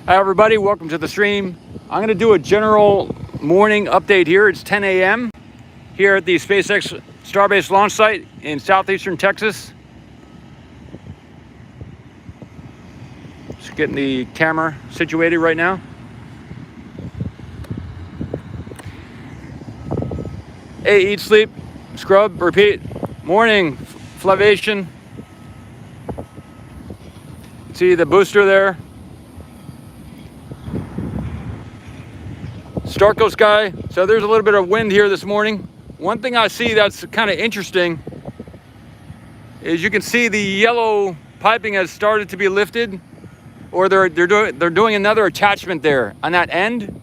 Hi everybody, welcome to the stream. I'm going to do a general morning update here. It's 10 a.m. here at the SpaceX Starbase launch site in southeastern Texas. Just getting the camera situated right now. Hey, eat, sleep, scrub, repeat. Morning, Flavation. See the booster there. Starco sky. So there's a little bit of wind here this morning. One thing I see that's kind of interesting is you can see the yellow piping has started to be lifted, or they're doing another attachment there on that end.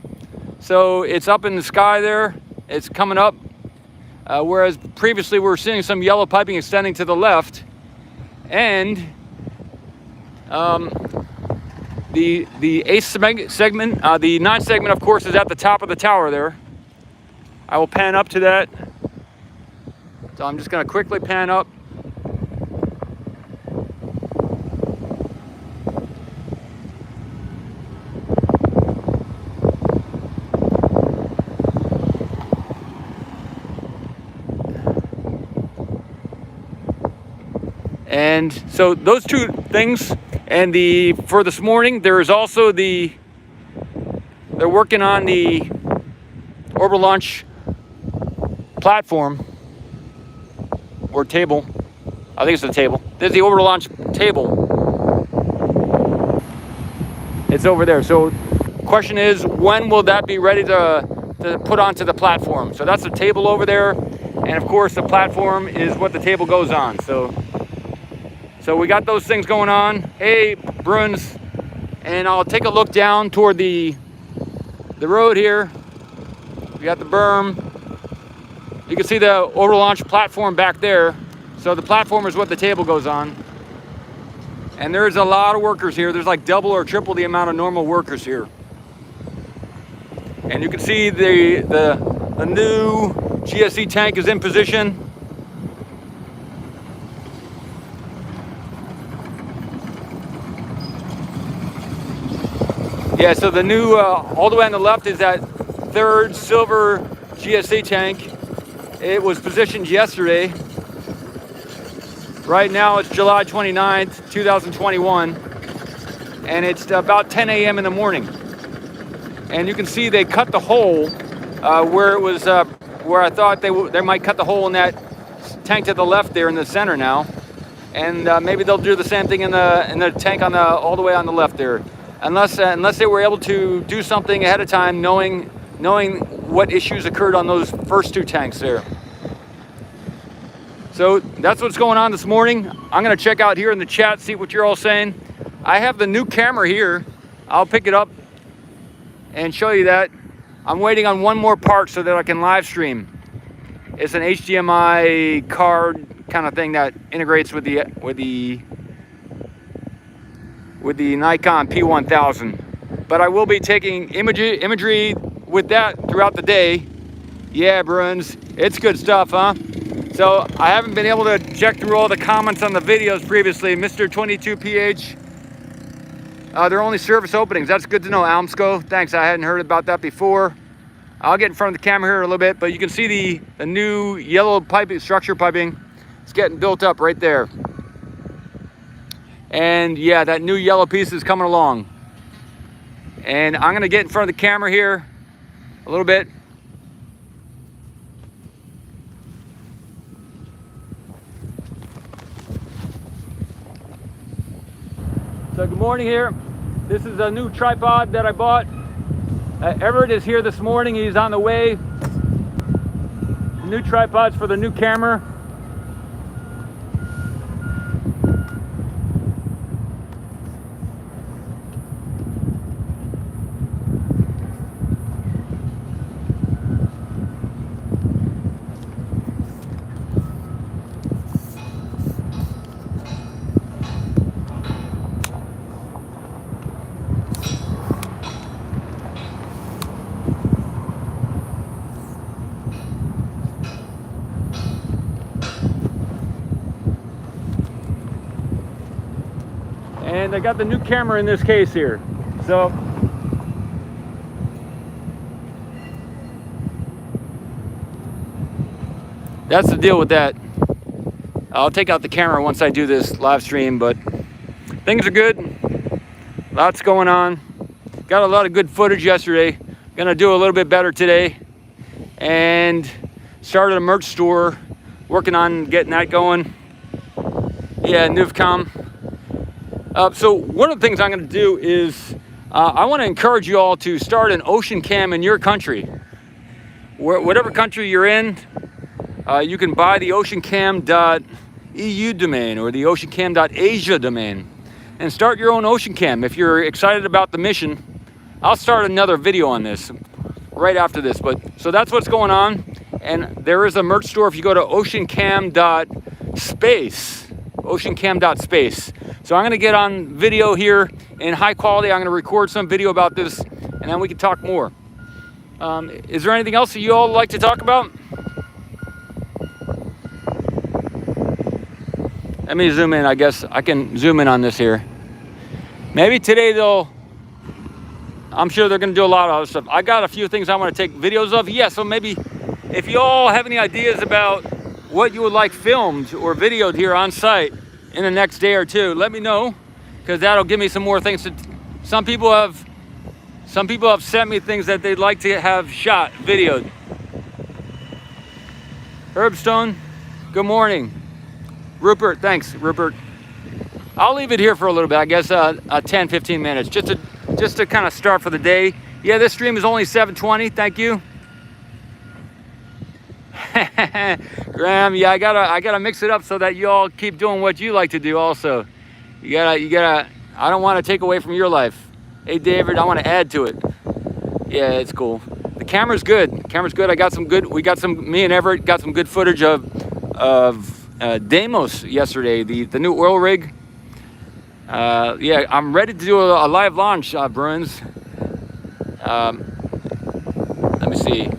So it's up in the sky there. It's coming up. Whereas previously we were seeing some yellow piping extending to the left, and the eighth segment, the ninth segment, of course, is at the top of the tower there. I will pan up to that. So I'm just going to quickly pan up. And so those two things, and for this morning, there is also they're working on the orbital launch platform or table. I think it's the table. There's the orbital launch table. It's over there. So question is, when will that be ready to put onto the platform? So that's the table over there. And of course the platform is what the table goes on. So we got those things going on. Hey, Bruins. And I'll take a look down toward the road here. We got the berm. You can see the orbital launch platform back there. So the platform is what the table goes on. And there's a lot of workers here. There's like double or triple the amount of normal workers here. And you can see the new GSE tank is in position. Yeah, so the new, all the way on the left is that third silver GSC tank. It was positioned yesterday. Right now it's July 29th, 2021. And it's about 10 a.m. in the morning. And you can see they cut the hole where it was, where I thought they might cut the hole in that tank to the left there in the center now. And maybe they'll do the same thing in the tank on all the way on the left there. Unless they were able to do something ahead of time, knowing what issues occurred on those first two tanks there. So that's what's going on this morning. I'm going to check out here in the chat, see what you're all saying. I have the new camera here. I'll pick it up and show you that. I'm waiting on one more part so that I can live stream. It's an HDMI card kind of thing that integrates with the Nikon P1000, but I will be taking imagery with that throughout the day. Yeah, Bruins, it's good stuff, huh? So I haven't been able to check through all the comments on the videos previously. Mr. 22PH, they're only service openings. That's good to know, Almsco. Thanks, I hadn't heard about that before. I'll get in front of the camera here a little bit, but you can see the new yellow piping, structure piping. It's getting built up right there. And yeah, that new yellow piece is coming along. And I'm gonna get in front of the camera here a little bit. So good morning here. This is a new tripod that I bought. Everett is here this morning, he's on the way. New tripods for the new camera. And I got the new camera in this case here. So that's the deal with that. I'll take out the camera once I do this live stream, but things are good. Lots going on. Got a lot of good footage yesterday. Gonna do a little bit better today. And started a merch store. Working on getting that going. Yeah, Newcom. So one of the things I'm gonna do is I wanna encourage you all to start an ocean cam in your country. Whatever country you're in, you can buy the oceancam.eu domain or the oceancam.asia domain and start your own ocean cam. If you're excited about the mission, I'll start another video on this right after this. But so that's what's going on. And there is a merch store if you go to oceancam.space, oceancam.space. So I'm gonna get on video here in high quality. I'm gonna record some video about this and then we can talk more. Is there anything else that you all like to talk about? Let me zoom in. I guess I can zoom in on this here. Maybe today I'm sure they're going to do a lot of other stuff. I got a few things I want to take videos of. Yeah, so maybe if you all have any ideas about what you would like filmed or videoed here on site in the next day or two, let me know, because that'll give me some more things to. Some people have sent me things that they'd like to have shot, videoed. Herbstone, good morning. Rupert, thanks, Rupert. I'll leave it here for a little bit, I guess 10, 15 minutes, just to kind of start for the day. Yeah, this stream is only 7:20, thank you. Graham, yeah, I gotta mix it up so that you all keep doing what you like to do also. You gotta, I don't want to take away from your life. Hey, David, I want to add to it. Yeah, it's cool. The camera's good. Me and Everett got some good footage of Deimos yesterday, the new oil rig. Yeah, I'm ready to do a live launch, Bruins. Let me see.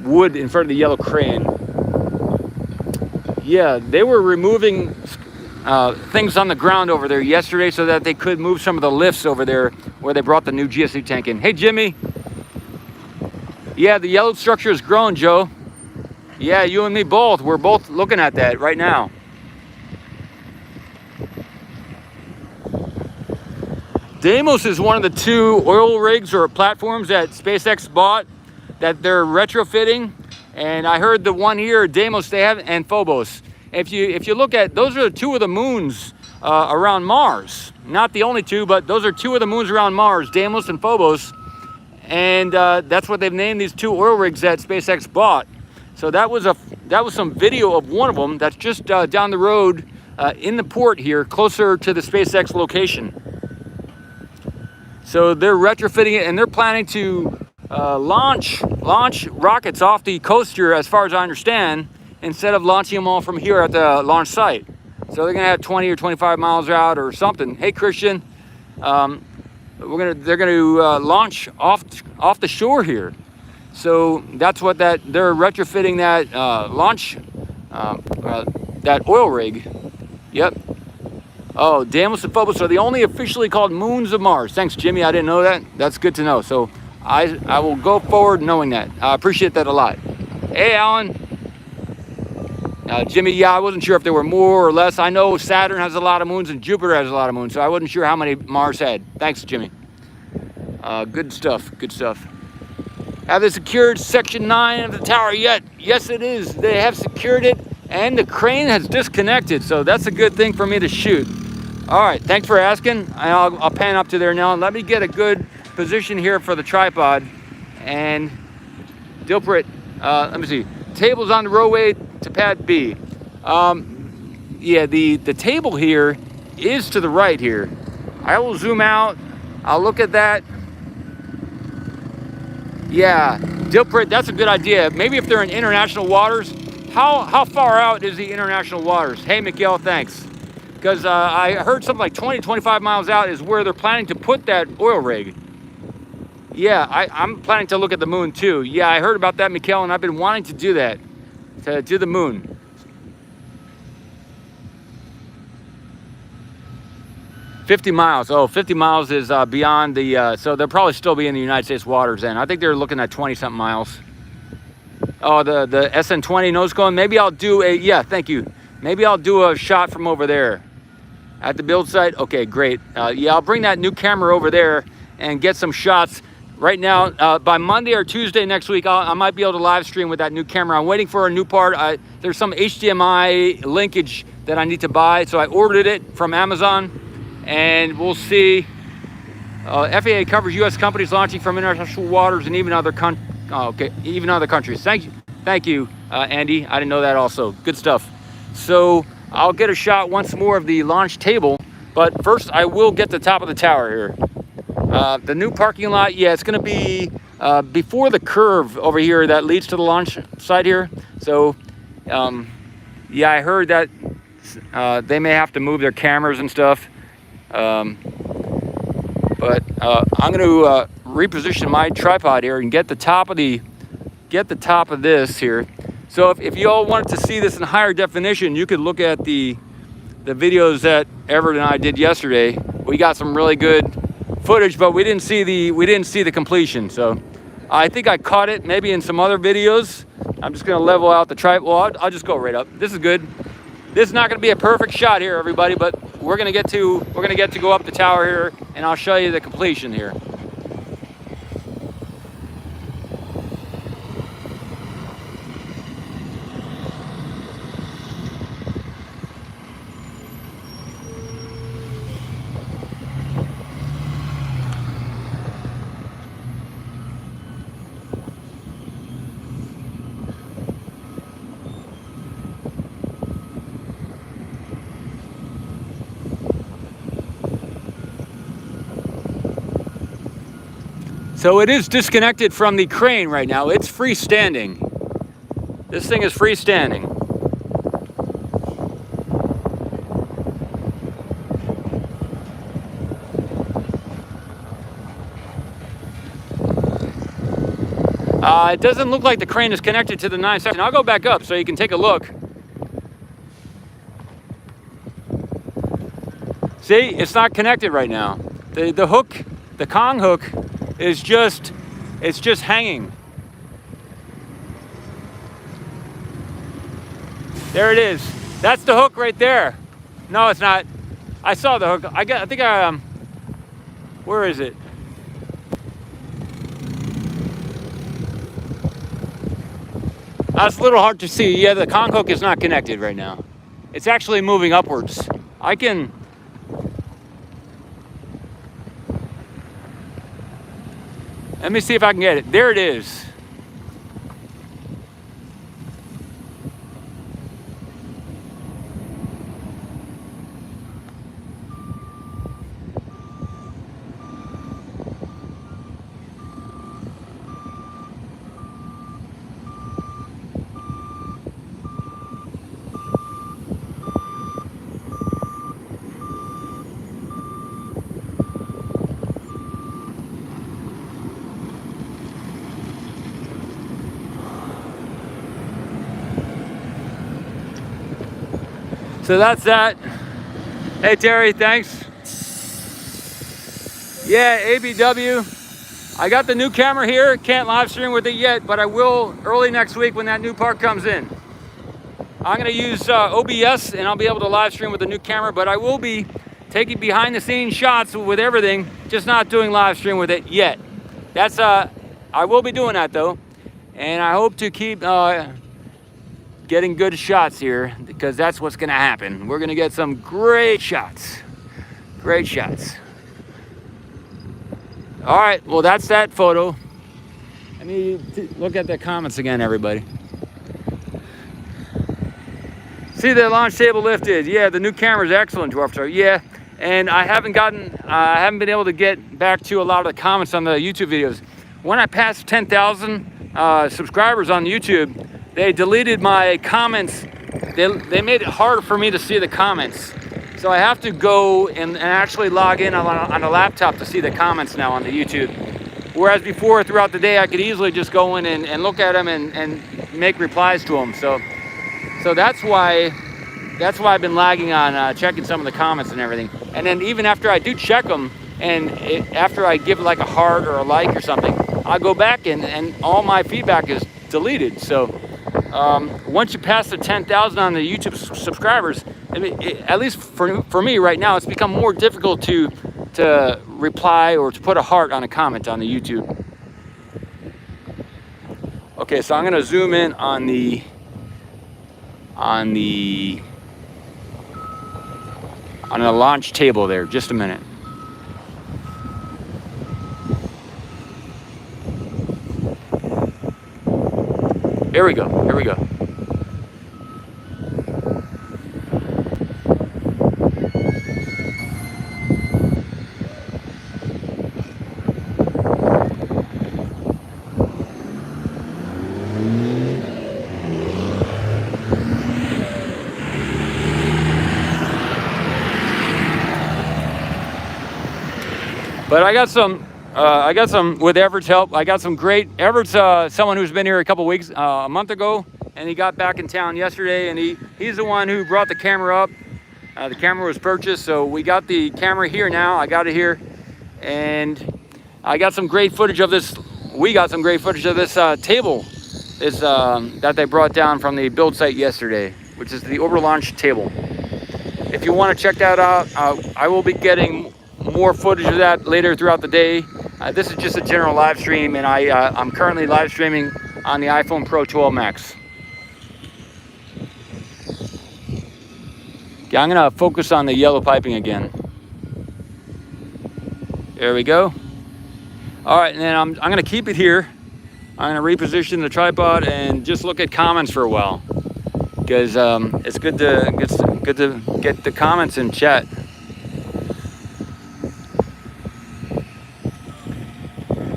Wood in front of the yellow crane. Yeah, they were removing things on the ground over there yesterday so that they could move some of the lifts over there where they brought the new GSU tank in. Hey, Jimmy. Yeah, the yellow structure has grown, Joe. Yeah, you and me both. We're both looking at that right now. Deimos is one of the 2 oil rigs or platforms that SpaceX bought that they're retrofitting. And I heard the one here, Deimos, they have, and Phobos. If you look at, those are 2 of the moons around Mars. Not the only 2, but those are 2 of the moons around Mars, Deimos and Phobos. And that's what they've named these 2 oil rigs that SpaceX bought. So that was some video of one of them that's just down the road in the port here, closer to the SpaceX location. So they're retrofitting it, and they're planning to launch rockets off the coast here, as far as I understand, instead of launching them all from here at the launch site. So they're gonna have 20 or 25 miles out or something. Hey, Christian, they're gonna launch off the shore here. So that's what they're retrofitting that that oil rig. Yep. Oh, Deimos and Phobos are the only officially called moons of Mars. Thanks, Jimmy. I didn't know that. That's good to know. So I will go forward knowing that. I appreciate that a lot. Hey, Alan. Jimmy, yeah, I wasn't sure if there were more or less. I know Saturn has a lot of moons and Jupiter has a lot of moons, so I wasn't sure how many Mars had. Thanks, Jimmy. Good stuff. Good stuff. Have they secured section 9 of the tower yet? Yes, it is. They have secured it, and the crane has disconnected, so that's a good thing for me to shoot. All right, thanks for asking. I'll pan up to there now. Let me get a good position here for the tripod. And Dilprit, let me see. Table's on the roadway to pad B. Yeah, the table here is to the right here. I will zoom out. I'll look at that. Yeah, Dilprit, that's a good idea. Maybe if they're in international waters. How far out is the international waters? Hey, Miguel, thanks. Because I heard something like 20, 25 miles out is where they're planning to put that oil rig. Yeah, I'm planning to look at the moon too. Yeah, I heard about that, Miguel, and I've been wanting to do that, to do the moon. $50 miles. Oh, 50 miles is beyond the, so they'll probably still be in the United States waters then. I think they're looking at 20-something miles. Oh, the SN20 nose cone. Maybe I'll do a, yeah, thank you. Maybe I'll do a shot from over there at the build site. Okay, great. Yeah, I'll bring that new camera over there and get some shots. Right now, by Monday or Tuesday next week, I might be able to live stream with that new camera. I'm waiting for a new part. There's some HDMI linkage that I need to buy, so I ordered it from Amazon, and we'll see. FAA covers U.S. companies launching from international waters and even other even other countries. Thank you, Andy. I didn't know that also. Good stuff. So I'll get a shot once more of the launch table, but first I will get the top of the tower here. The new parking lot, yeah, it's going to be before the curve over here that leads to the launch site here. So, yeah, I heard that they may have to move their cameras and stuff. But I'm going to reposition my tripod here and get the top of this here. So if you all wanted to see this in higher definition, you could look at the videos that Everett and I did yesterday. We got some really good footage, but we didn't see the completion. So I think I caught it maybe in some other videos. I'm just going to level out the tripod. Well, I'll just go right up. This is good. This is not going to be a perfect shot here, everybody, but we're going to get to go up the tower here, and I'll show you the completion here. So it is disconnected from the crane right now. It's freestanding. This thing is freestanding. It doesn't look like the crane is connected to the 9 section. I'll go back up so you can take a look. See, it's not connected right now. The hook, the Kong hook, is just hanging. There it is. That's the hook right there. No, it's not. I saw the hook. Where is it? That's a little hard to see. Yeah, the Kong hook is not connected right now. It's actually moving upwards. Let me see if I can get it. There it is. So that's that. Hey Terry, thanks. Yeah, ABW. I got the new camera here. Can't live stream with it yet, but I will early next week when that new part comes in. I'm gonna use OBS and I'll be able to live stream with the new camera, but I will be taking behind the scenes shots with everything, just not doing live stream with it yet. That's I will be doing that though. And I hope to keep getting good shots here, because that's what's gonna happen. We're gonna get some great shots. Great shots. All right, well, that's that photo. Let me look at the comments again, everybody. See the launch table lifted. Yeah, the new camera is excellent, Dwarf Star. Yeah, and I haven't been able to get back to a lot of the comments on the YouTube videos. When I passed 10,000 subscribers on YouTube, they deleted my comments. They made it harder for me to see the comments. So I have to go and actually log in on a laptop to see the comments now on the YouTube. Whereas before, throughout the day, I could easily just go in and look at them and make replies to them. So that's why I've been lagging on checking some of the comments and everything. And then even after I do check them, and after I give like a heart or a like or something, I'll go back and all my feedback is deleted. So once you pass the 10,000 on the YouTube subscribers, at least for me right now, it's become more difficult to reply or to put a heart on a comment on the YouTube. Okay, so I'm gonna zoom in on the launch table there. Just a minute. Here we go. Here we go. But I got some with Everett's help. I got some great. Everett's someone who's been here a couple weeks, a month ago, and he got back in town yesterday. And he's the one who brought the camera up. The camera was purchased, so we got the camera here now. I got it here, and I got some great footage of this. We got some great footage of this table, that they brought down from the build site yesterday, which is the overlaunch table. If you want to check that out, I will be getting more footage of that later throughout the day. This is just a general live stream, and I'm currently live streaming on the iPhone Pro 12 Max. Okay, I'm gonna focus on the yellow piping again. There we go. All right, and then I'm gonna keep it here. I'm gonna reposition the tripod and just look at comments for a while, because it's good to get the comments in chat.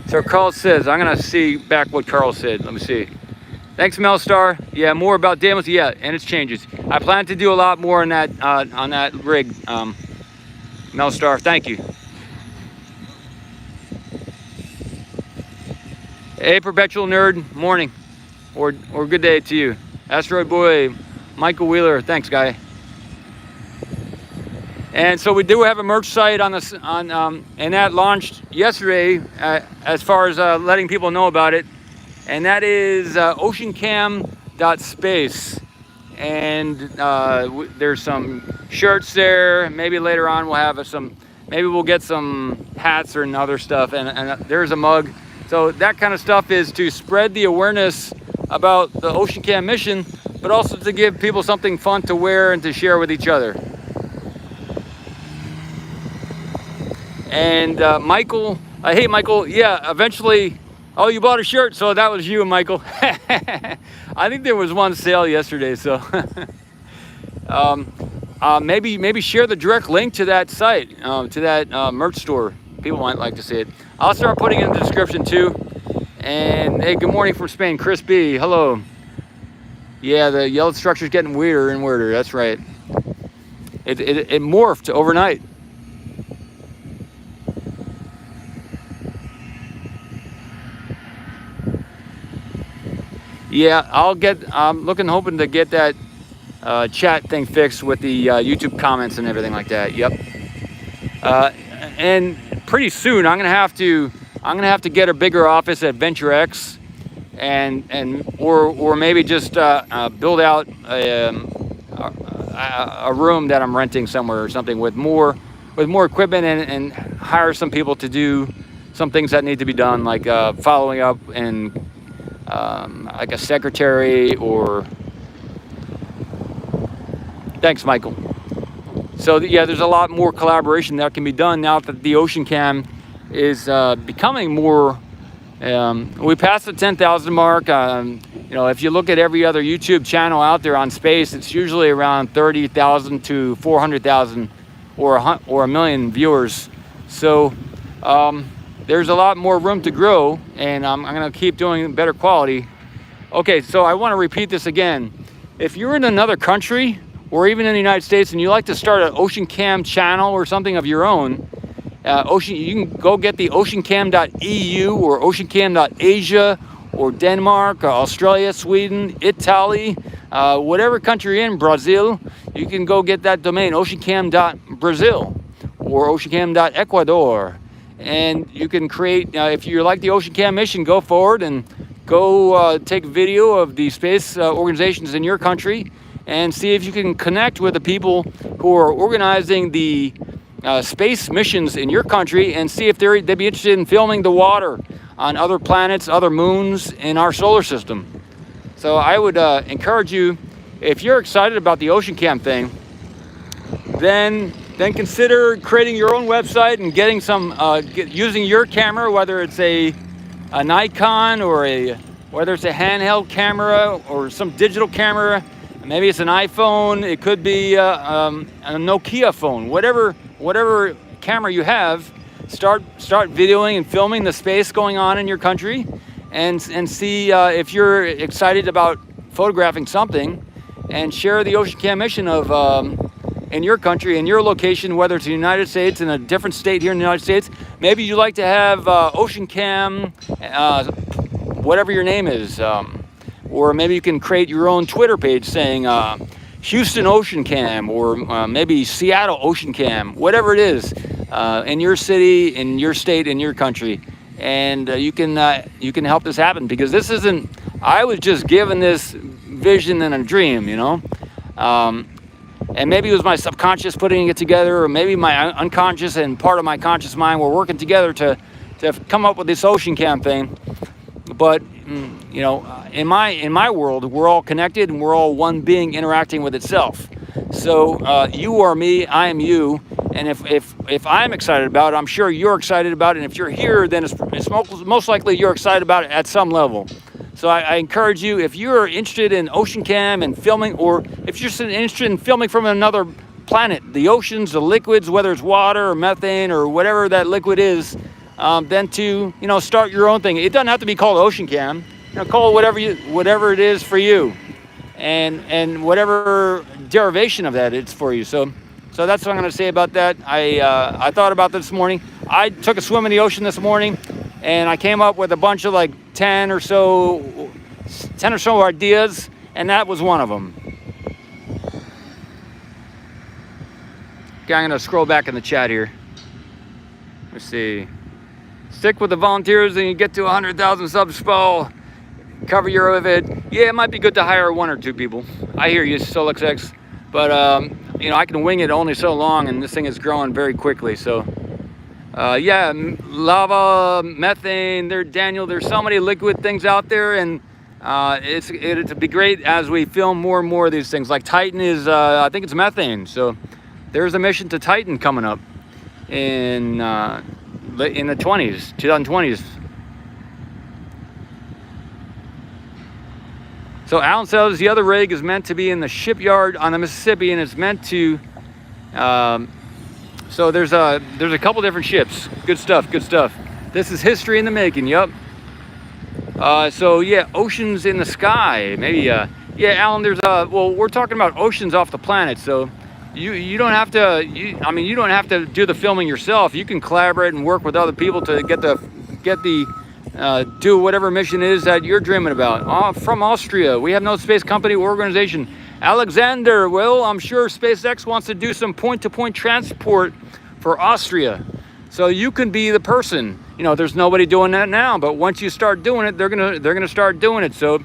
So Carl says, I'm gonna see back what Carl said. Let me see. Thanks, Melstar. Yeah, more about Deimos. Yeah, and its changes. I plan to do a lot more on that rig, Melstar. Thank you. Hey, Perpetual Nerd. Morning, or good day to you. Asteroid Boy, Michael Wheeler. Thanks, guy. And so we do have a merch site on this, and that launched yesterday as far as letting people know about it. And that is oceancam.space. And there's some shirts there. Maybe later on we'll have maybe we'll get some hats or other stuff. And there's a mug. So that kind of stuff is to spread the awareness about the OceanCam mission, but also to give people something fun to wear and to share with each other. And Michael, hey Michael, yeah, eventually, oh, you bought a shirt, so that was you, Michael. I think there was one sale yesterday, so maybe share the direct link to that site, to that merch store. People might like to see it. I'll start putting it in the description too. And hey, good morning from Spain, Chris B. Hello. Yeah, the yellow structure's getting weirder and weirder. That's right. It morphed overnight. Yeah, I'm hoping to get that chat thing fixed with the YouTube comments and everything like that. Yep. And pretty soon I'm gonna have to get a bigger office at Venture X, or maybe just build out a room that I'm renting somewhere or something with more equipment, and hire some people to do some things that need to be done, like following up and like a secretary or. Thanks, Michael. So yeah, there's a lot more collaboration that can be done now that the OceanCam is becoming more. We passed the 10,000 mark. You know, if you look at every other YouTube channel out there on space, it's usually around 30,000 to 400,000 or a million viewers. So there's a lot more room to grow, and I'm going to keep doing better quality. Okay, so I want to repeat this again. If you're in another country, or even in the United States, and you like to start an OceanCam channel or something of your own, you can go get the oceancam.eu or oceancam.asia or Denmark, or Australia, Sweden, Italy, whatever country you're in, Brazil, you can go get that domain, oceancam.brazil or oceancam.ecuador. And you can create, if you like the OceanCam mission, go forward and go take video of the space organizations in your country and see if you can connect with the people who are organizing the space missions in your country, and see if they'd be interested in filming the water on other planets, other moons in our solar system. So I would encourage you, if you're excited about the Ocean Cam thing, then consider creating your own website and getting some, using your camera, whether it's a Nikon or whether it's a handheld camera or some digital camera. Maybe it's an iPhone. It could be a Nokia phone. Whatever camera you have, start videoing and filming the space going on in your country, and see if you're excited about photographing something, and share the Ocean Cam mission of in your country, in your location, whether it's the United States, in a different state here in the United States. Maybe you'd like to have Ocean Cam, whatever your name is, or maybe you can create your own Twitter page saying Houston Ocean Cam, or maybe Seattle Ocean Cam, whatever it is, in your city, in your state, in your country. And you can help this happen, because this isn't, I was just given this vision and a dream, you know. And maybe it was my subconscious putting it together, or maybe my unconscious and part of my conscious mind were working together to come up with this Ocean Cam thing. But you know, in my world, we're all connected and we're all one being interacting with itself. So you are me, I am you, and if I'm excited about it, I'm sure you're excited about it. And if you're here, then it's most likely you're excited about it at some level. So I encourage you, if you're interested in Ocean Cam and filming, or if you're interested in filming from another planet, the oceans, the liquids, whether it's water or methane or whatever that liquid is, then to, you know, start your own thing. It doesn't have to be called Ocean Cam. You know, call it whatever it is for you, and whatever derivation of that it's for you. So that's what I'm going to say about that. I thought about this morning. I took a swim in the ocean this morning, and I came up with a bunch of like 10 or so ideas, and that was one of them. Okay, I'm going to scroll back in the chat here. Let's see. Stick with the volunteers and you get to 100,000 subs, Paul. Cover your overhead. Yeah, it might be good to hire 1 or 2 people. I hear you, SolXX. But, you know, I can wing it only so long, and this thing is growing very quickly. So, yeah, lava, methane, Daniel, there's so many liquid things out there, and it'd be great as we film more and more of these things. Like Titan is, I think it's methane. So there's a mission to Titan coming up in the 2020s. So Alan says the other rig is meant to be in the shipyard on the Mississippi, and it's meant to, so there's a couple different ships. Good stuff. This is history in the making, yep. So yeah, oceans in the sky, maybe, yeah, Alan, well, we're talking about oceans off the planet, so you don't have to, you don't have to do the filming yourself. You can collaborate and work with other people to do whatever mission it is that you're dreaming about. From Austria, we have no space company or organization. Alexander, well, I'm sure SpaceX wants to do some point-to-point transport for Austria. So you can be the person. You know, there's nobody doing that now, but once you start doing it, they're gonna start doing it. So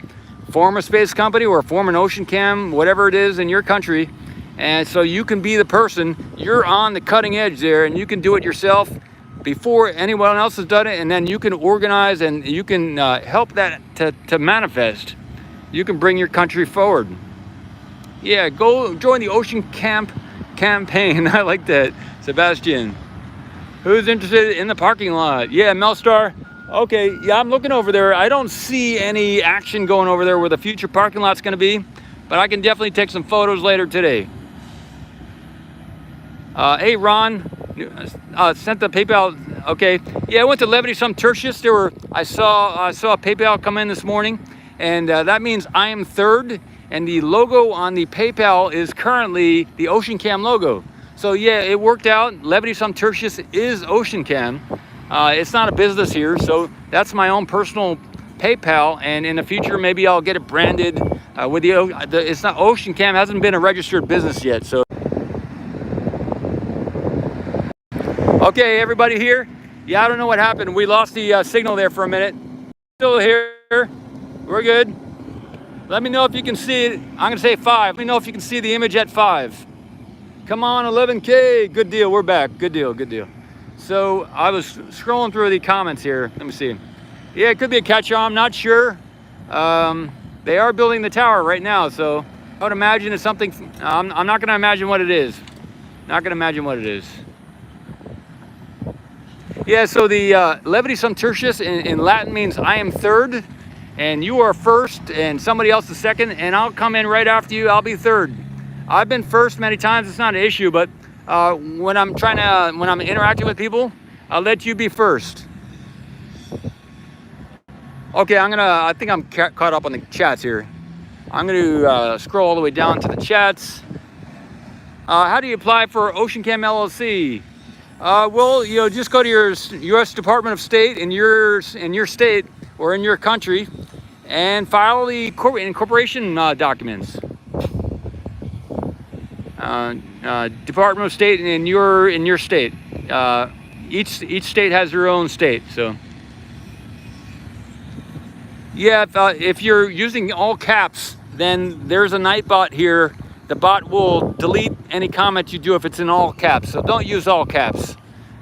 form a space company or form an Ocean Cam, whatever it is in your country, and so you can be the person. You're on the cutting edge there, and you can do it yourself before anyone else has done it, and then you can organize and you can help that to manifest. You can bring your country forward. Yeah, go join the Ocean Camp campaign. I like that. Sebastian, who's interested in the parking lot? Yeah, Melstar. Okay, yeah, I'm looking over there. I don't see any action going over there where the future parking lot's going to be, but I can definitely take some photos later today. Hey, Ron, sent the PayPal. Okay, yeah, I went to Levity some Tertius. I saw PayPal come in this morning, and that means I am third. And the logo on the PayPal is currently the Ocean Cam logo. So yeah, it worked out. Levity some Tertius is Ocean Cam. It's not a business here, so that's my own personal PayPal. And in the future, maybe I'll get it branded with it's not Ocean Cam. Hasn't been a registered business yet. So okay, everybody here. Yeah, I don't know what happened. We lost the signal there for a minute. Still here. We're good. Let me know if you can see it. I'm gonna say 5. Let me know if you can see the image at 5. Come on, 11K. Good deal. We're back. Good deal. Good deal. So I was scrolling through the comments here. Let me see. Yeah, it could be a catch-all. I'm not sure. They are building the tower right now, so I would imagine it's something. I'm not going to imagine what it is. Not going to imagine what it is. Yeah, so the Levitas Tertius in Latin means I am third, and you are first, and somebody else is second, and I'll come in right after you. I'll be third. I've been first many times. It's not an issue, but when I'm interacting with people, I'll let you be first. Okay, I think I'm caught up on the chats here. I'm gonna scroll all the way down to the chats. How do you apply for OceanCam LLC? Well, just go to your U.S. Department of State in your state or in your country and file the incorporation documents. Department of State in your state. Each state has their own state, so. Yeah, if you're using all caps, then there's a Nightbot here. The bot will delete any comment you do if it's in all caps. So don't use all caps.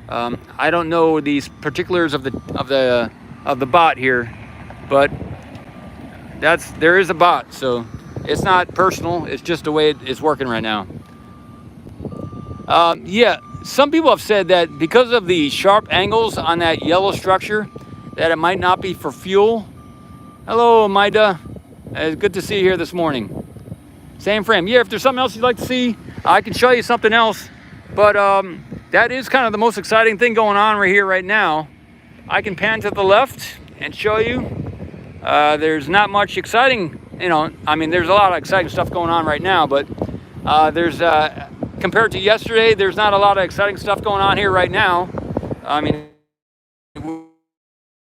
I don't know these particulars of the bot here, but there is a bot, so it's not personal. It's just the way it's working right now. Yeah, some people have said that because of the sharp angles on that yellow structure, that it might not be for fuel. Hello, Maida. It's good to see you here this morning. Same frame. Yeah, if there's something else you'd like to see, I can show you something else. But that is kind of the most exciting thing going on right here, right now. I can pan to the left and show you. There's not much exciting, I mean, there's a lot of exciting stuff going on right now, but compared to yesterday, there's not a lot of exciting stuff going on here right now. I mean,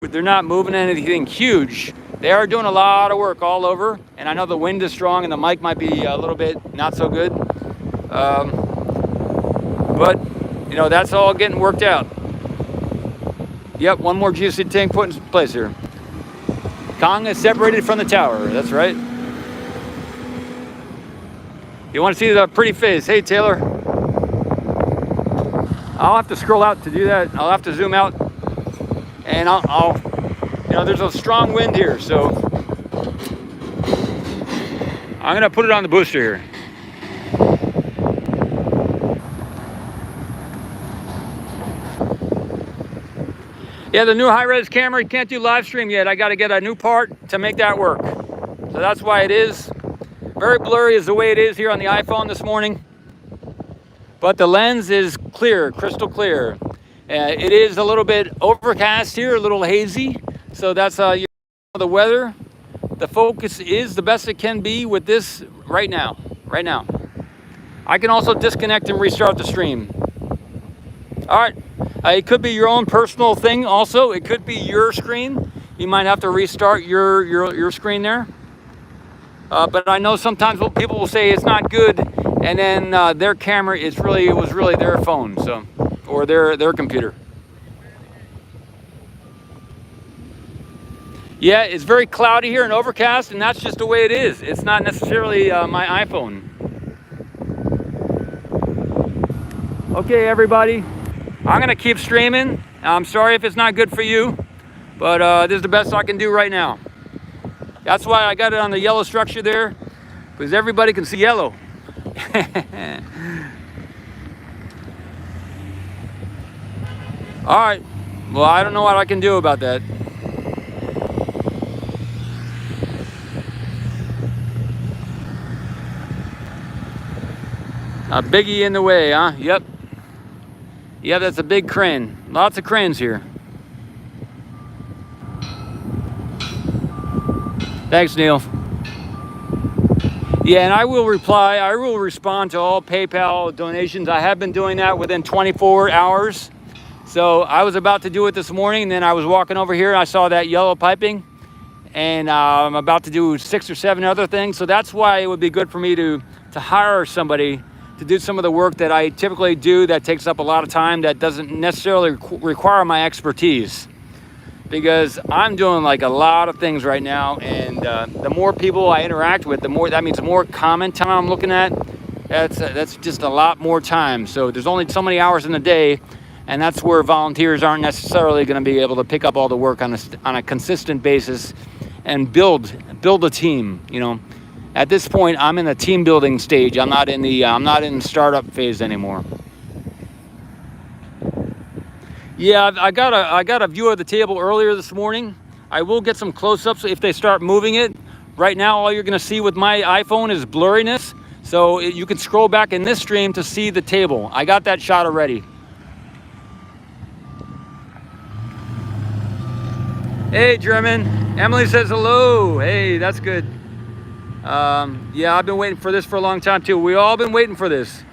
they're not moving anything huge. They are doing a lot of work all over, and I know the wind is strong and the mic might be a little bit not so good. But, that's all getting worked out. Yep, one more geosid tank put in place here. Kong is separated from the tower, that's right. You want to see the pretty face? Hey, Taylor. I'll have to scroll out to do that. I'll have to zoom out, and I'll there's a strong wind here, so I'm gonna put it on the booster here. Yeah, the new high-res camera, you can't do live stream yet. I gotta get a new part to make that work. So that's why it is very blurry is the way it is here on the iPhone this morning. But the lens is clear, crystal clear. It is a little bit overcast here, a little hazy. So that's the weather. The focus is the best it can be with this right now. I can also disconnect and restart the stream. All right, it could be your own personal thing also. It could be your screen. You might have to restart your screen there. But I know sometimes people will say it's not good, and then their camera was really their phone, so, or their computer. Yeah, it's very cloudy here and overcast, and that's just the way it is. It's not necessarily my iPhone. Okay, everybody, I'm gonna keep streaming. I'm sorry if it's not good for you, but this is the best I can do right now. That's why I got it on the yellow structure there, because everybody can see yellow. All right, well, I don't know what I can do about that. A biggie in the way, huh? Yep. Yeah, that's a big crane. Lots of cranes here. Thanks, Neil. Yeah, and I will respond to all PayPal donations. I have been doing that within 24 hours. So I was about to do it this morning, and then I was walking over here and I saw that yellow piping, and I'm about to do 6 or 7 other things. So that's why it would be good for me to hire somebody to do some of the work that I typically do that takes up a lot of time, that doesn't necessarily require my expertise. because I'm doing like a lot of things right now, and the more people I interact with, the more, that means the more comment time I'm looking at. That's just a lot more time. So there's only so many hours in the day, and that's where volunteers aren't necessarily going to be able to pick up all the work on a consistent basis and build a team. You know, at this point, I'm in the team building stage. I'm not in the startup phase anymore. Yeah, I got a view of the table earlier this morning. I will get some close-ups if they start moving it. Right now, all you're going to see with my iPhone is blurriness. So you can scroll back in this stream to see the table. I got that shot already. Hey, German. Emily says hello. Hey, that's good. Yeah, I've been waiting for this for a long time too. We all been waiting for this.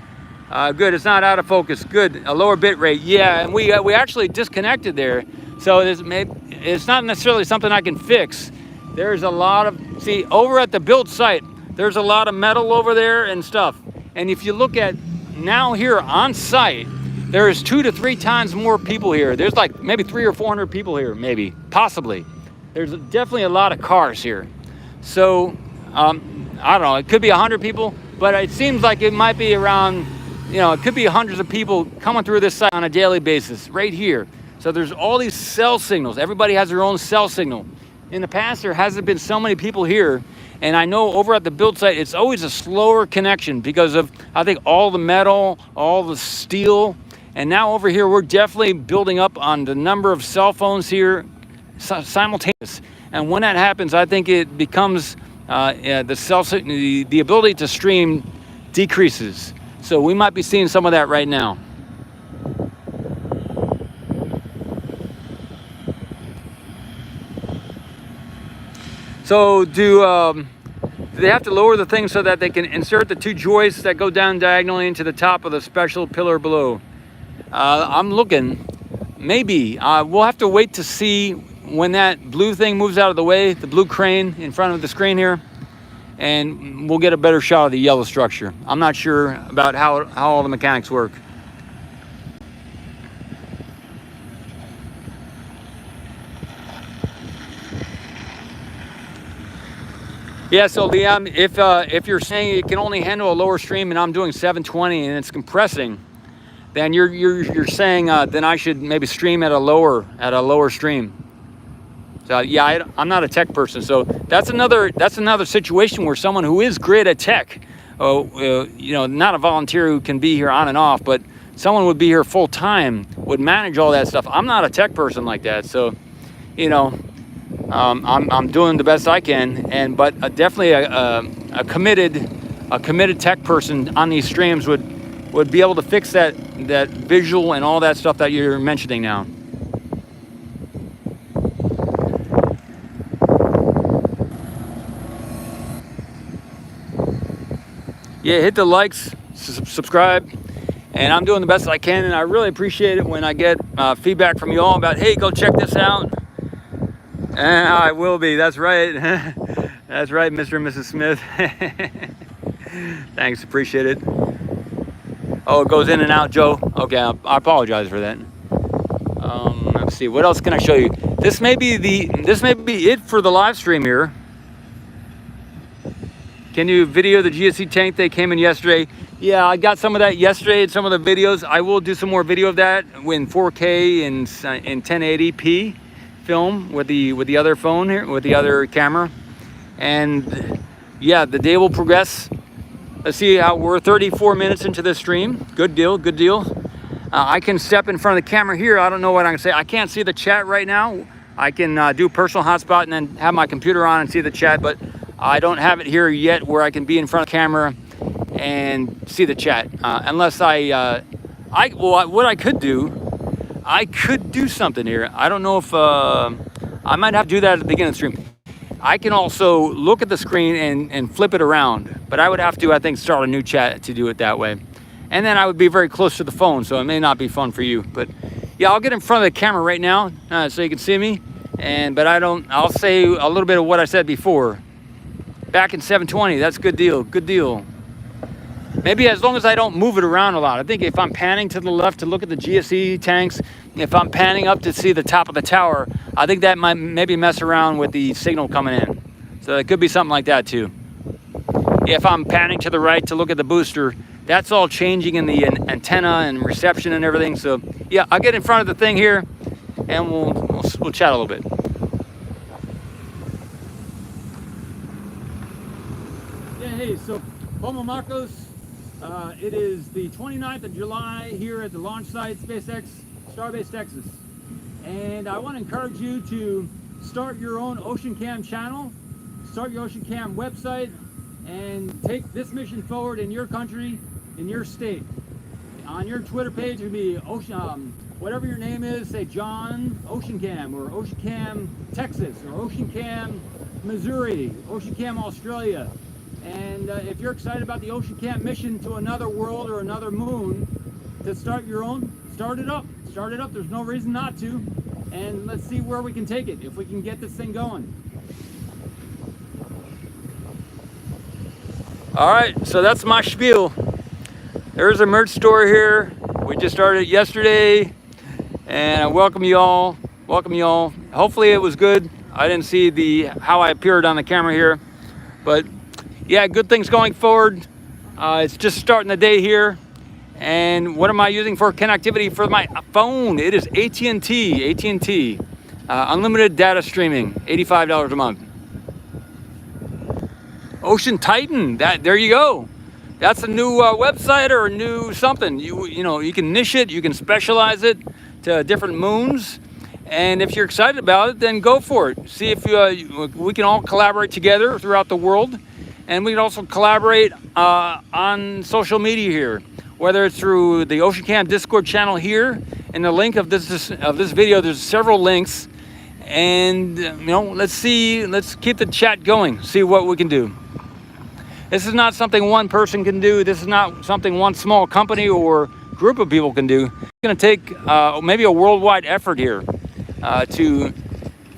Good, it's not out of focus. Good, a lower bit rate. Yeah, and we actually disconnected there. So it's not necessarily something I can fix. There's a lot of, see, over at the build site, there's a lot of metal over there and stuff. And if you look at now here on site, there's 2 to 3 times more people here. There's like maybe 300 or 400 people here, maybe, possibly. There's definitely a lot of cars here. So, I don't know, it could be 100 people, but it seems like it might be around, you know, it could be hundreds of people coming through this site on a daily basis, right here. So there's all these cell signals. Everybody has their own cell signal. In the past, there hasn't been so many people here. And I know over at the build site, it's always a slower connection because of, I think, all the metal, all the steel. And now over here, we're definitely building up on the number of cell phones here simultaneous. And when that happens, I think it becomes, the ability to stream decreases. So we might be seeing some of that right now. So do they have to lower the thing so that they can insert the 2 joists that go down diagonally into the top of the special pillar below? I'm looking. Maybe. We'll have to wait to see when that blue thing moves out of the way, the blue crane in front of the screen here, and we'll get a better shot of the yellow structure. I'm not sure about how all the mechanics work. Yeah, so Liam, if you're saying it can only handle a lower stream and I'm doing 720 and it's compressing, then you're saying then I should maybe stream at a lower stream. So yeah, I'm not a tech person, so that's another situation where someone who is great at tech, you know, not a volunteer who can be here on and off, but someone would be here full time, would manage all that stuff. I'm not a tech person like that, so you know. I'm doing the best I can, but definitely a committed tech person on these streams would be able to fix that visual and all that stuff that you're mentioning now. Yeah, hit the likes, subscribe, and I'm doing the best I can, and I really appreciate it when I get feedback from you all about, hey, go check this out. And I will be. That's right. That's right, Mr. and Mrs. Smith. Thanks. Appreciate it. Oh, it goes in and out, Joe. Okay, I apologize for that. Let's see. What else can I show you? This may be it for the live stream here. Can you video the GSC tank that came in yesterday? Yeah, I got some of that yesterday in some of the videos. I will do some more video of that in 4K and in 1080p. Film with the other phone here, with the other camera, and yeah, the day will progress. Let's see how we're 34 minutes into this stream. Good deal, good deal. I can step in front of the camera here. I don't know what I'm gonna say. I can't see the chat right now. I can do personal hotspot and then have my computer on and see the chat, but I don't have it here yet where I can be in front of the camera and see the chat. Unless what I could do, I could do something here. I don't know if I might have to do that at the beginning of the stream. I can also look at the screen and flip it around, but I would have to, I think, start a new chat to do it that way. And then I would be very close to the phone, so it may not be fun for you. But yeah, I'll get in front of the camera right now so you can see me. But I'll say a little bit of what I said before. Back in 720, that's good deal, good deal. Maybe as long as I don't move it around a lot. I think if I'm panning to the left to look at the GSE tanks, if I'm panning up to see the top of the tower, I think that might maybe mess around with the signal coming in. So it could be something like that too. If I'm panning to the right to look at the booster, that's all changing in the antenna and reception and everything. So yeah, I'll get in front of the thing here and we'll chat a little bit. Yeah, hey, so S Mamakos, it is the 29th of July here at the launch site, SpaceX Starbase, Texas. And I want to encourage you to start your own OceanCam channel, start your OceanCam website, and take this mission forward in your country, in your state. On your Twitter page, it would be whatever your name is, say John OceanCam, or OceanCam Texas, or OceanCam Missouri, OceanCam Australia. And if you're excited about the OceanCam mission to another world or another moon, to start your own, start it up. Start it up. There's no reason not to. And let's see where we can take it, if we can get this thing going. All right, so that's my spiel. There's a merch store here. We just started yesterday, and I welcome you all. Welcome you all. Hopefully it was good. I didn't see how I appeared on the camera here, but yeah, good things going forward. It's just starting the day here. And what am I using for connectivity for my phone? It is AT&T, unlimited data streaming, $85 a month. Ocean Titan, there you go. That's a new website or a new something. You know, you can niche it, you can specialize it to different moons. And if you're excited about it, then go for it. See if we can all collaborate together throughout the world. And we can also collaborate on social media here, whether it's through the OceanCam Discord channel here. In the link of this video, there's several links. And you know, let's keep the chat going, see what we can do. This is not something one person can do. This is not something one small company or group of people can do. It's going to take maybe a worldwide effort here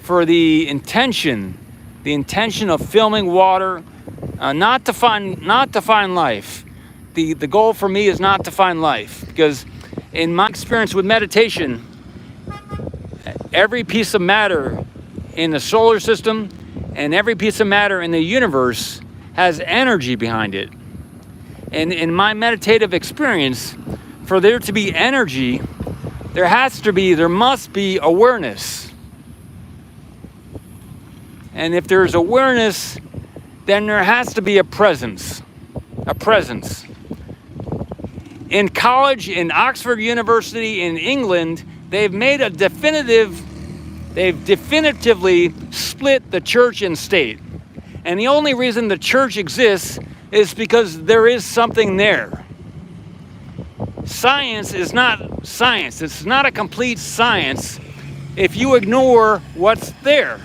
for the intention of filming water, not to find life. The goal for me is not to find life, because in my experience with meditation, every piece of matter in the solar system and every piece of matter in the universe has energy behind it. And in my meditative experience, for there to be energy, there must be awareness. And if there's awareness, then there has to be a presence. In college, in Oxford University, in England, they've definitively split the church and state. And the only reason the church exists is because there is something there. Science is not science. It's not a complete science if you ignore what's there.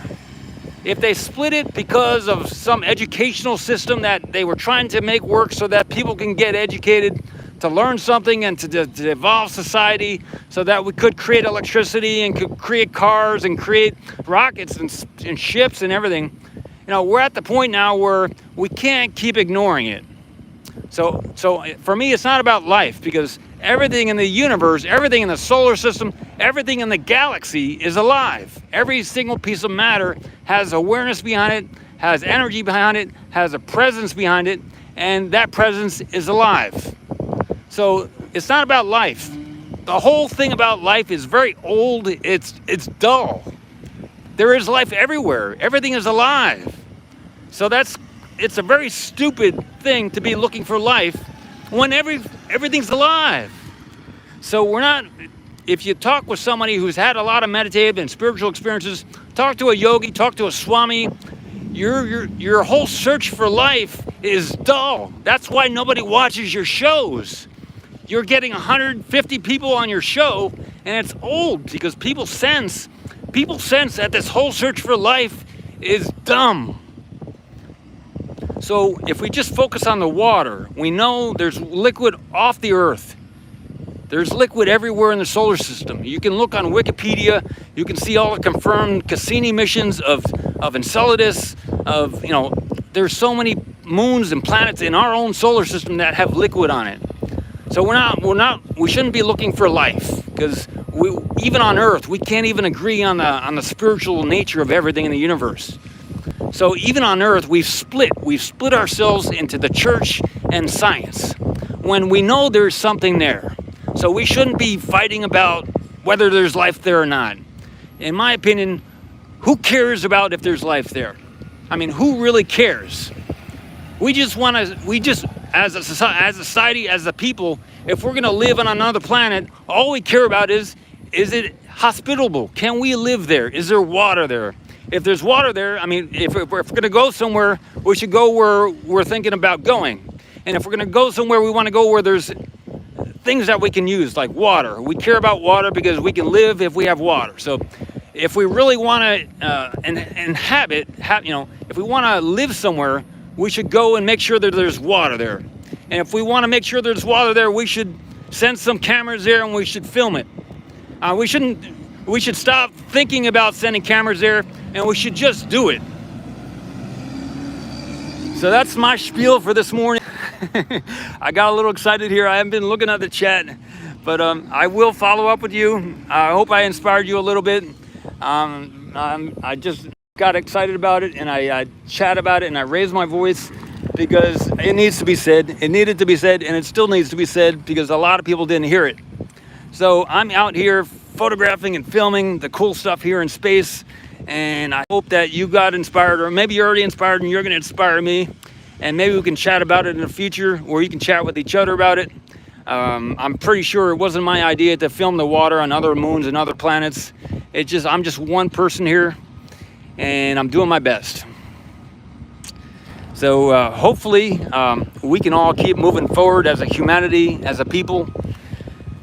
If they split it because of some educational system that they were trying to make work so that people can get educated to learn something and to evolve society so that we could create electricity and could create cars and create rockets and ships and everything, you know, we're at the point now where we can't keep ignoring it. So for me, it's not about life, because everything in the universe, everything in the solar system, everything in the galaxy is alive. Every single piece of matter has awareness behind it, has energy behind it, has a presence behind it, and that presence is alive. So it's not about life. The whole thing about life is very old. It's dull. There is life everywhere. Everything is alive. So it's a very stupid thing to be looking for life when everything's alive. So if you talk with somebody who's had a lot of meditative and spiritual experiences, talk to a yogi, talk to a swami, your whole search for life is dull. That's why nobody watches your shows. You're getting 150 people on your show, and it's old because people sense that this whole search for life is dumb. So if we just focus on the water, we know there's liquid off the earth. There's liquid everywhere in the solar system. You can look on Wikipedia. You can see all the confirmed Cassini missions of Enceladus. There's so many moons and planets in our own solar system that have liquid on it. So we shouldn't be looking for life, because even on Earth, we can't even agree on the spiritual nature of everything in the universe. So even on Earth, we've split ourselves into the church and science, when we know there's something there. So we shouldn't be fighting about whether there's life there or not. In my opinion, who cares about if there's life there? I mean, who really cares? We just as a society, as a people, if we're gonna live on another planet, all we care about is it hospitable? Can we live there? Is there water there? If there's water there, I mean, if we're gonna go somewhere, we should go where we're thinking about going. And if we're gonna go somewhere, we wanna go where there's things that we can use, like water. We care about water because we can live if we have water. So if we really wanna if we wanna live somewhere, we should go and make sure that there's water there. And if we wanna make sure there's water there, we should send some cameras there and we should film it. We should stop thinking about sending cameras there, and we should just do it. So that's my spiel for this morning. I got a little excited here. I haven't been looking at the chat, but I will follow up with you. I hope I inspired you a little bit. I just got excited about it, and I chat about it, and I raised my voice because it needs to be said. It needed to be said, and it still needs to be said because a lot of people didn't hear it. So I'm out here photographing and filming the cool stuff here in space, and I hope that you got inspired, or maybe you're already inspired and you're going to inspire me, and maybe we can chat about it in the future, or you can chat with each other about it. I'm pretty sure it wasn't my idea to film the water on other moons and other planets. I'm just one person here, and I'm doing my best. So hopefully we can all keep moving forward as a humanity, as a people,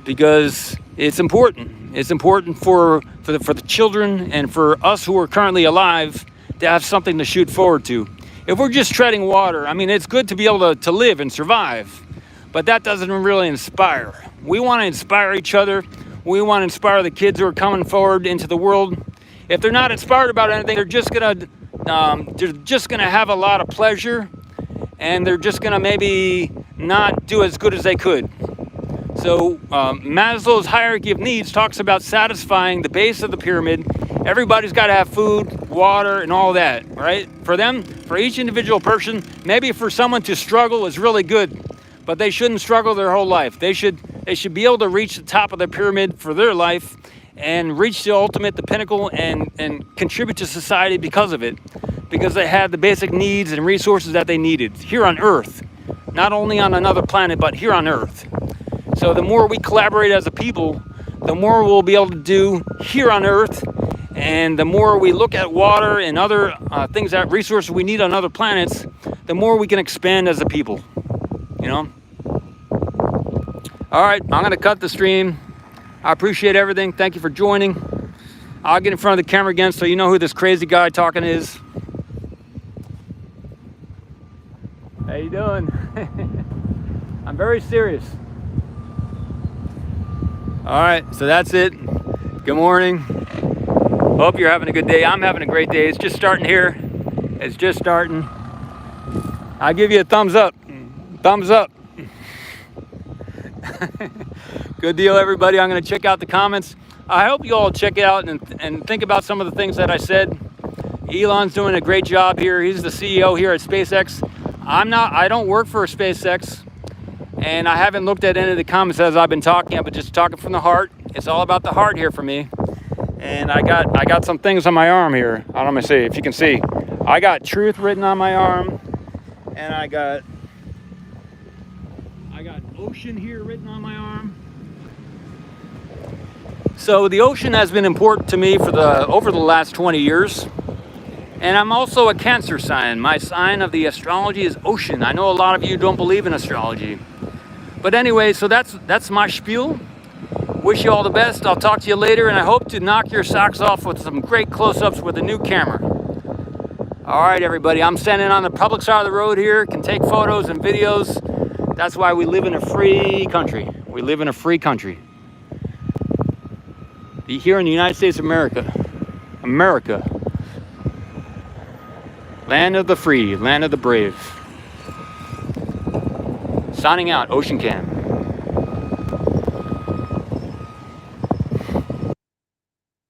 because it's important. It's important for the children and for us who are currently alive to have something to shoot forward to. If we're just treading water, I mean, it's good to be able to live and survive, but that doesn't really inspire. We want to inspire each other. We want to inspire the kids who are coming forward into the world. If they're not inspired about anything, they're just gonna have a lot of pleasure, and they're just gonna maybe not do as good as they could. So Maslow's hierarchy of needs talks about satisfying the base of the pyramid. Everybody's got to have food, water, and all that, right? For them, for each individual person, maybe for someone to struggle is really good, but they shouldn't struggle their whole life. They should be able to reach the top of the pyramid for their life and reach the ultimate, the pinnacle, and contribute to society because of it, because they had the basic needs and resources that they needed here on Earth, not only on another planet, but here on Earth. So the more we collaborate as a people, the more we'll be able to do here on Earth, and the more we look at water and other resources we need on other planets, the more we can expand as a people, you know? All right, I'm gonna cut the stream. I appreciate everything. Thank you for joining. I'll get in front of the camera again so you know who this crazy guy talking is. How you doing? I'm very serious. All right, so that's it. Good morning. Hope you're having a good day. I'm having a great day. It's just starting here. It's just starting. I'll give you a thumbs up. Thumbs up. Good deal, everybody. I'm going to check out the comments. I hope you all check it out and think about some of the things that I said. Elon's doing a great job here. He's the CEO here at SpaceX. I don't work for SpaceX. And I haven't looked at any of the comments as I've been talking. I've been just talking from the heart. It's all about the heart here for me. And I got some things on my arm here. I don't know if you can see. I got truth written on my arm, and I got ocean here written on my arm. So the ocean has been important to me over the last 20 years. And I'm also a Cancer sign. My sign of the astrology is ocean. I know a lot of you don't believe in astrology. But anyway, so that's my spiel. Wish you all the best. I'll talk to you later, and I hope to knock your socks off with some great close-ups with a new camera. All right, everybody. I'm standing on the public side of the road here. Can take photos and videos. That's why we live in a free country. We live in a free country. Here in the United States of America. America. Land of the free, land of the brave. Signing out, Ocean Cam.